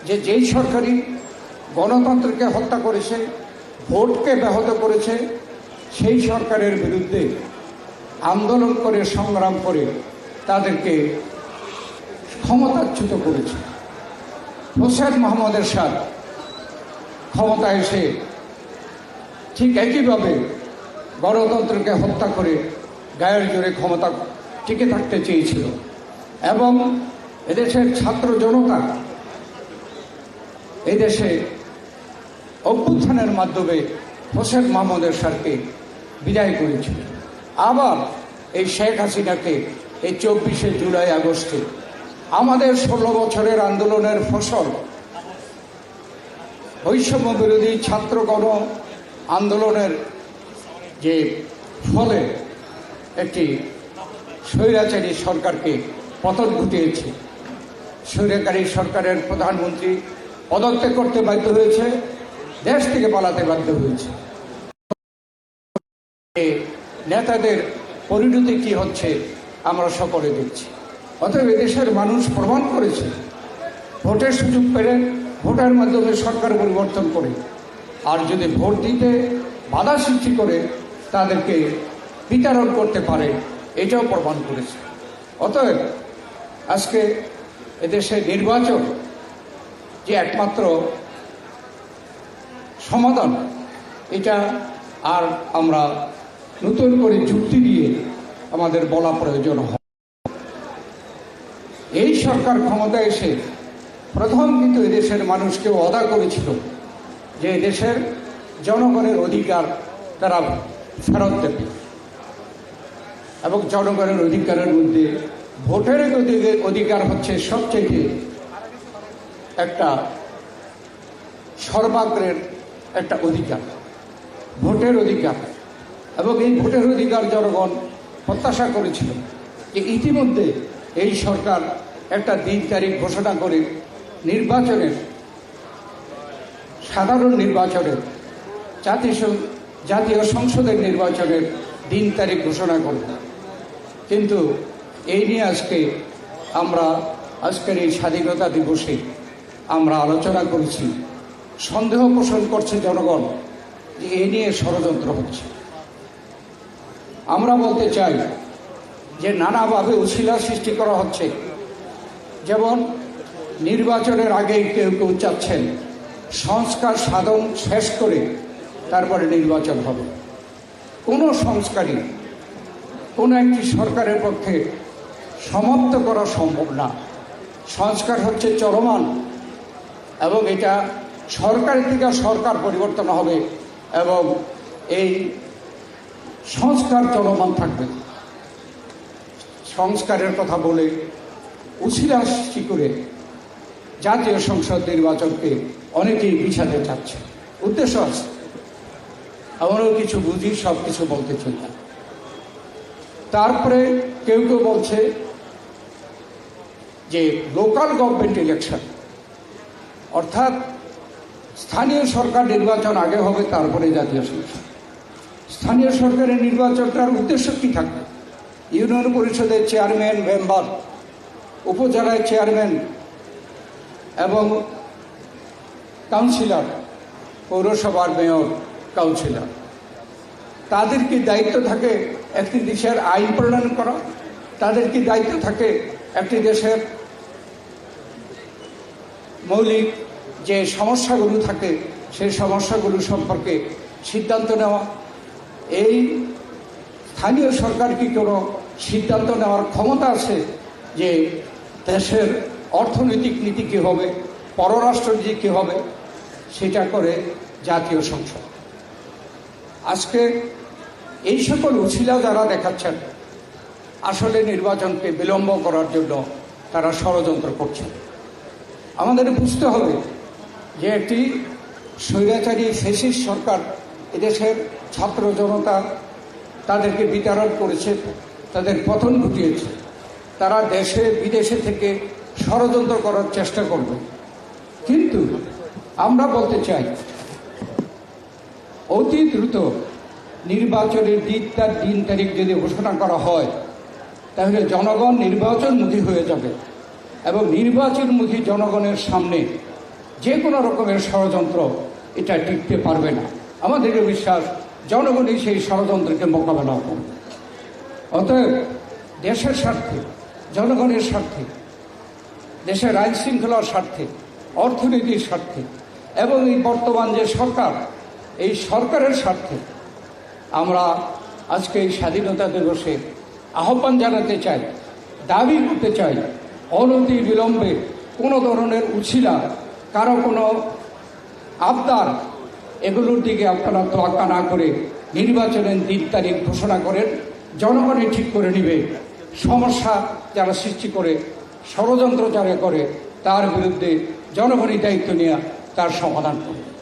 যে যেই সরকারি গণতন্ত্রকে হত্যা করেছে, ভোটকে ব্যাহত করেছে, সেই সরকারের বিরুদ্ধে আন্দোলন করে সংগ্রাম করে তাদেরকে ক্ষমতাচ্যুত করেছে। হোসেন মোহাম্মদ এরশাদ ক্ষমতায় এসে ঠিক একইভাবে গণতন্ত্রকে হত্যা করে গায়ের জোরে ক্ষমতা টিকে থাকতে চেয়েছিল এবং এদেশের ছাত্র জনতা এদেশে অভ্যুত্থানের মাধ্যমে হোসেন মোহাম্মদ এরশাদকে বিদায় করেছিল। আবার এই শেখ হাসিনাকে এই 24শে জুলাই আগস্টে আমাদের 16 বছরের আন্দোলনের ফসল, বৈষম্য বিরোধী ছাত্র গণ আন্দোলনের যে ফলে একটি স্বৈরাচারী সরকারকে পতন ঘটিয়েছে। স্বৈরাচারী সরকারের প্রধানমন্ত্রী পদত্যাগ করতে বাধ্য হয়েছে, দেশ থেকে পালাতে বাধ্য হয়েছে। নেতাদের পরিণতি কি হচ্ছে আমরা সকলে দেখছি। অতএব এদেশের মানুষ প্রমাণ করেছে ভোটের সুযোগ পেলে ভোটের মাধ্যমে সরকার পরিবর্তন করে, আর যদি ভোট দিতে বাধা সৃষ্টি করে তাদেরকে বিতরণ করতে পারে, এটাও প্রমাণ করেছে। অতএব আজকে এদেশে নির্বাচন যে একমাত্র সমাধান, এটা আর আমরা নতুন করে যুক্তি দিয়ে আমাদের বলা প্রয়োজন হয়। এই সরকার ক্ষমতায় এসে প্রথম কিন্তু এদেশের মানুষকে ওয়াদা করেছিল যে এদেশের জনগণের অধিকার তারা ফেরত দেবে এবং জনগণের অধিকারের মধ্যে ভোটের অধিকার হচ্ছে সবচেয়ে একটা সর্বাগ্রের একটা অধিকার, ভোটের অধিকার। এবং এই ভোটের অধিকার জনগণ প্রত্যাশা করেছিল যে ইতিমধ্যে এই সরকার একটা দিন তারিখ ঘোষণা করে নির্বাচনের, সাধারণ নির্বাচনের, জাতীয় সংসদের নির্বাচনের দিন তারিখ ঘোষণা করবে। কিন্তু এই নিয়ে আজকের এই স্বাধীনতা দিবসে আমরা আলোচনা করেছি। সন্দেহ পোষণ করছে জনগণ যে এই নিয়ে ষড়যন্ত্র হচ্ছে। আমরা বলতে চাই যে নানাভাবে উছিলা সৃষ্টি করা হচ্ছে। যেমন নির্বাচনের আগেই কেউ কেউ চাচ্ছেন সংস্কার সাধন শেষ করে তারপরে নির্বাচন হবে। কোনো সংস্কারই কোনো একটি সরকারের পক্ষে সমাপ্ত করা সম্ভব না। সংস্কার হচ্ছে চলমান এবং এটা সরকারের থেকে সরকার পরিবর্তন হবে এবং এই সংস্কার চলমান থাকবে। সংস্কারের কথা বলে উছিলা সৃষ্টি করে জাতীয় সংসদ নির্বাচনকে অনেকেই পিছাতে চাচ্ছে, উদ্দেশ্য আছে। আমরাও কিছু বুঝি, সব কিছু বলতে চাই না। তারপরে কেউ কেউ বলছে যে লোকাল গভর্নমেন্ট ইলেকশন, অর্থাৎ স্থানীয় সরকার নির্বাচন আগে হবে, তারপরে জাতীয় সংসদ। স্থানীয় সরকারের নির্বাচনটার উদ্দেশ্য কী থাকবে? ইউনিয়ন পরিষদের চেয়ারম্যান, মেম্বার, উপজেলায় চেয়ারম্যান এবং কাউন্সিলর, পৌরসভার মেয়র, কাউন্সিলর, তাদের কি দায়িত্ব থাকে একটি দেশের আইন প্রণয়ন করা? তাদের কি দায়িত্ব থাকে একটি দেশের মৌলিক যে সমস্যাগুলো থাকে সেই সমস্যাগুলো সম্পর্কে সিদ্ধান্ত নেওয়া? এই স্থানীয় সরকার কি কোনো সিদ্ধান্ত নেওয়ার ক্ষমতা আছে যে দেশের অর্থনৈতিক নীতি কী হবে, পররাষ্ট্র নীতি কী হবে? সেটা করে জাতীয় সংসদ। আজকে এই সকল উছিলা যারা দেখাচ্ছেন আসলে নির্বাচনকে বিলম্ব করার জন্য তারা ষড়যন্ত্র করছেন। আমাদের বুঝতে হবে যে একটি স্বৈরাচারী ফ্যাসিস্ট সরকার এদেশের ছাত্র জনতা তাদেরকে বিতাড়ন করেছে, তাদের পতন ঘটিয়েছে। তারা দেশে বিদেশে থেকে ষড়যন্ত্র করার চেষ্টা করবে। কিন্তু আমরা বলতে চাই অতি দ্রুত নির্বাচনের দিন তারিখ যদি ঘোষণা করা হয় তাহলে জনগণ নির্বাচনমুখী হয়ে যাবে এবং নির্বাচনমুখী জনগণের সামনে যে কোনো রকমের ষড়যন্ত্র এটা টিকতে পারবে না। আমাদের বিশ্বাস জনগণই সেই ষড়যন্ত্রকে মোকাবেলা করবে। অতএব দেশের স্বার্থে, জনগণের স্বার্থে, দেশের আইন শৃঙ্খলার স্বার্থে, অর্থনীতির স্বার্থে এবং এই বর্তমান যে সরকার, এই সরকারের স্বার্থে আমরা আজকে এই স্বাধীনতা দিবসে আহ্বান জানাতে চাই, দাবি করতে চাই, অনতি বিলম্বে কোনো ধরনের উছিলা, কারো কোনো আবদার, এগুলোর দিকে আপনারা তোয়াক্কা না করে নির্বাচনের দিন তারিখ ঘোষণা করেন। জনগণই ঠিক করে নিবে। সমস্যা যারা সৃষ্টি করে, ষড়যন্ত্র যারা করে, তার বিরুদ্ধে জনগণই দায়িত্ব নিয়ে তার সমাধান করবে।